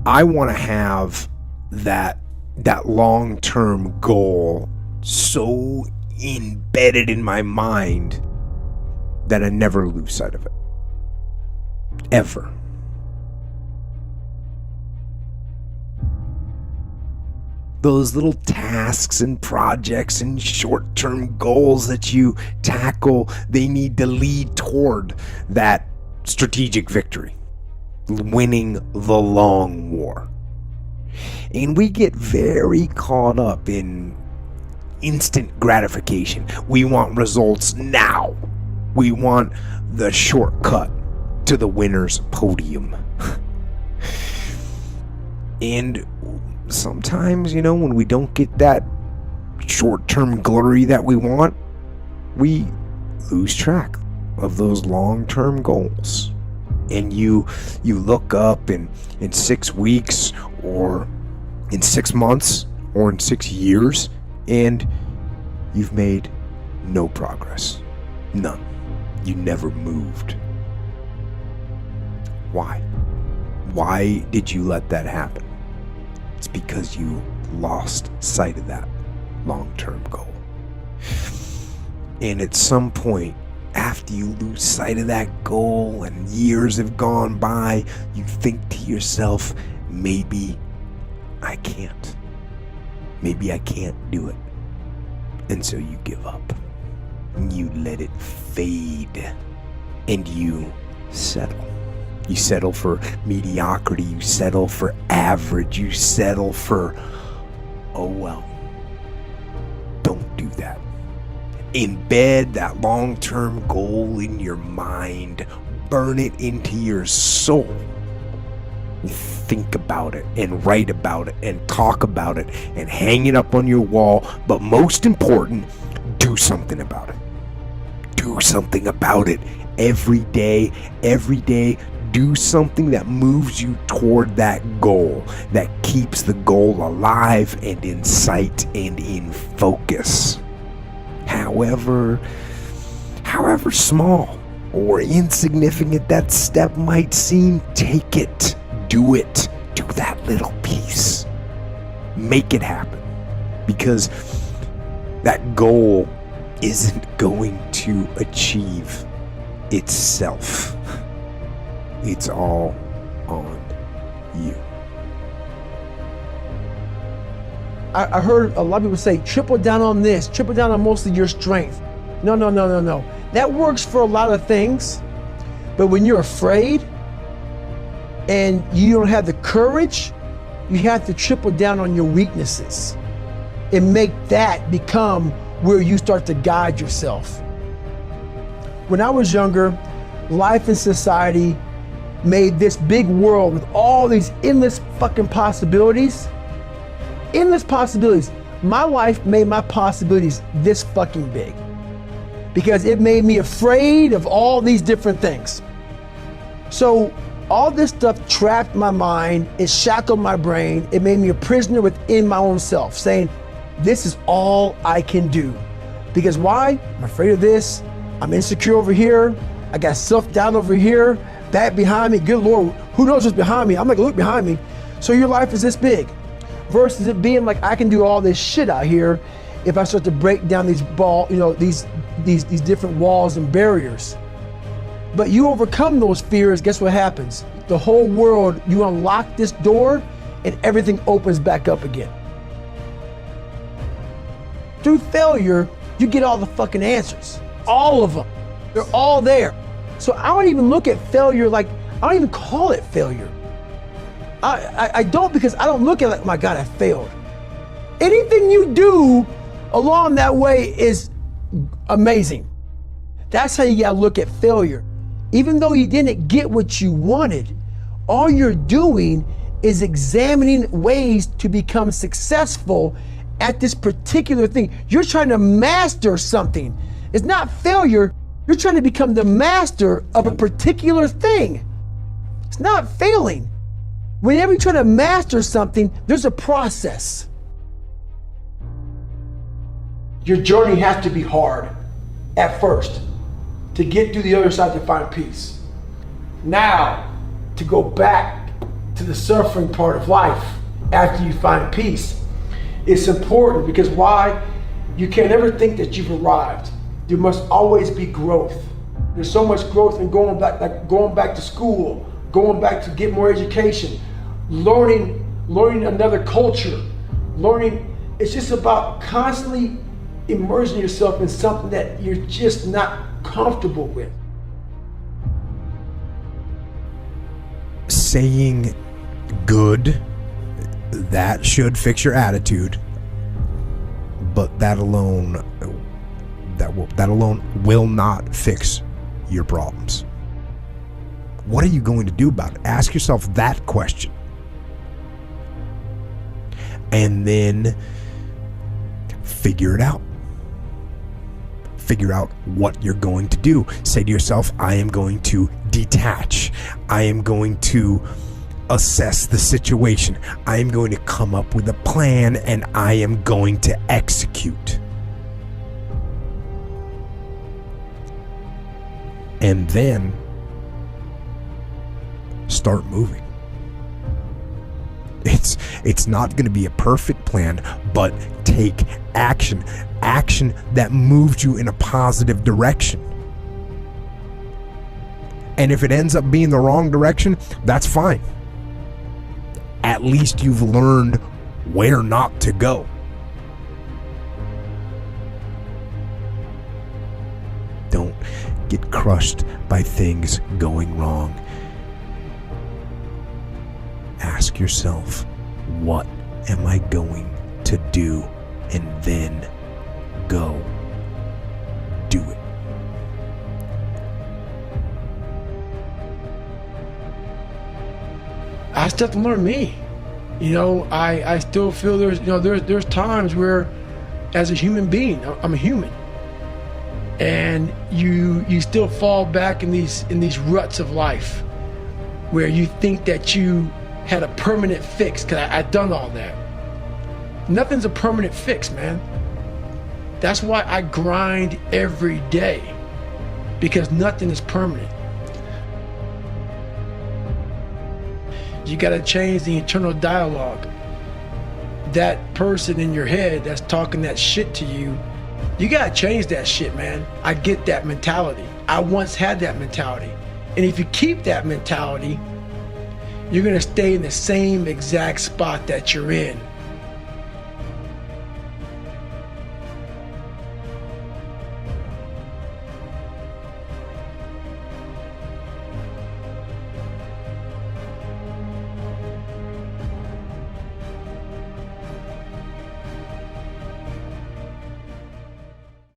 I want to have that long-term goal so embedded in my mind that I never lose sight of it. Ever. Those little tasks and projects and short-term goals that you tackle, they need to lead toward that strategic victory, winning the long war. And we get very caught up in instant gratification. We want results now. We want the shortcut to the winner's podium. And sometimes, when we don't get that short-term glory that we want, we lose track of those long-term goals. And you look up in 6 weeks, or in 6 months, or in 6 years, and you've made no progress. None. You never moved. Why? Why did you let that happen? It's because you lost sight of that long-term goal. And at some point, after you lose sight of that goal and years have gone by, you think to yourself, maybe I can't. Maybe I can't do it. And so you give up. You let it fade. And you settle. You settle for mediocrity. You settle for average. You settle for, oh well. Don't do that. Embed that long-term goal in your mind. Burn it into your soul. Think about it and write about it and talk about it and hang it up on your wall. But most important, do something about it. Do something about it every day. Do something that moves you toward that goal, that keeps the goal alive and in sight and in focus. However small or insignificant that step might seem, take it. Do it. Do that little piece. Make it happen. Because that goal isn't going to achieve itself. It's all on you. I heard a lot of people say, triple down on this, triple down on most of your strength. No. That works for a lot of things, but when you're afraid and you don't have the courage, you have to triple down on your weaknesses and make that become where you start to guide yourself. When I was younger, life and society made this big world with all these endless fucking possibilities. Endless possibilities. My life made my possibilities this fucking big because it made me afraid of all these different things. So all this stuff trapped my mind, it shackled my brain, it made me a prisoner within my own self, saying, this is all I can do. Because why? I'm afraid of this, I'm insecure over here, I got self-doubt over here, that behind me, good Lord, who knows what's behind me? I'm not gonna look behind me. So your life is this big. Versus it being like, I can do all this shit out here if I start to break down these these different walls and barriers. But you overcome those fears, guess what happens? The whole world, you unlock this door and everything opens back up again. Through failure, you get all the fucking answers. All of them. They're all there. So I don't even look at failure like, I don't even call it failure. I don't, because I don't look at it like, my God, I failed. Anything you do along that way is amazing. That's how you gotta look at failure. Even though you didn't get what you wanted, all you're doing is examining ways to become successful at this particular thing. You're trying to master something. It's not failure. You're trying to become the master of a particular thing. It's not failing. Whenever you try to master something, there's a process. Your journey has to be hard at first to get to the other side to find peace. Now, to go back to the suffering part of life after you find peace. It's important because why? You can't ever think that you've arrived. There must always be growth. There's so much growth in going back to school, going back to get more education, learning another culture, learning. It's just about constantly immersing yourself in something that you're just not comfortable with. Saying good, that should fix your attitude, but that alone will not fix your problems. What are you going to do about it? Ask yourself that question. And then figure it out. Figure out what you're going to do. Say to yourself, I am going to detach. I am going to assess the situation. I am going to come up with a plan and I am going to execute. And then start moving. It's not going to be a perfect plan, but take action. Action that moves you in a positive direction. And if it ends up being the wrong direction, that's fine. At least you've learned where not to go. Don't get crushed by things going wrong. Ask yourself, what am I going to do? And then go do it. I still have to learn me. I still feel there's times where, as a human being, I'm a human, and you still fall back in these ruts of life, where you think that you had a permanent fix. Cause I've done all that. Nothing's a permanent fix, man. That's why I grind every day, because nothing is permanent. You got to change the internal dialogue. That person in your head that's talking that shit to you, you got to change that shit, man. I get that mentality. I once had that mentality. And if you keep that mentality, you're going to stay in the same exact spot that you're in.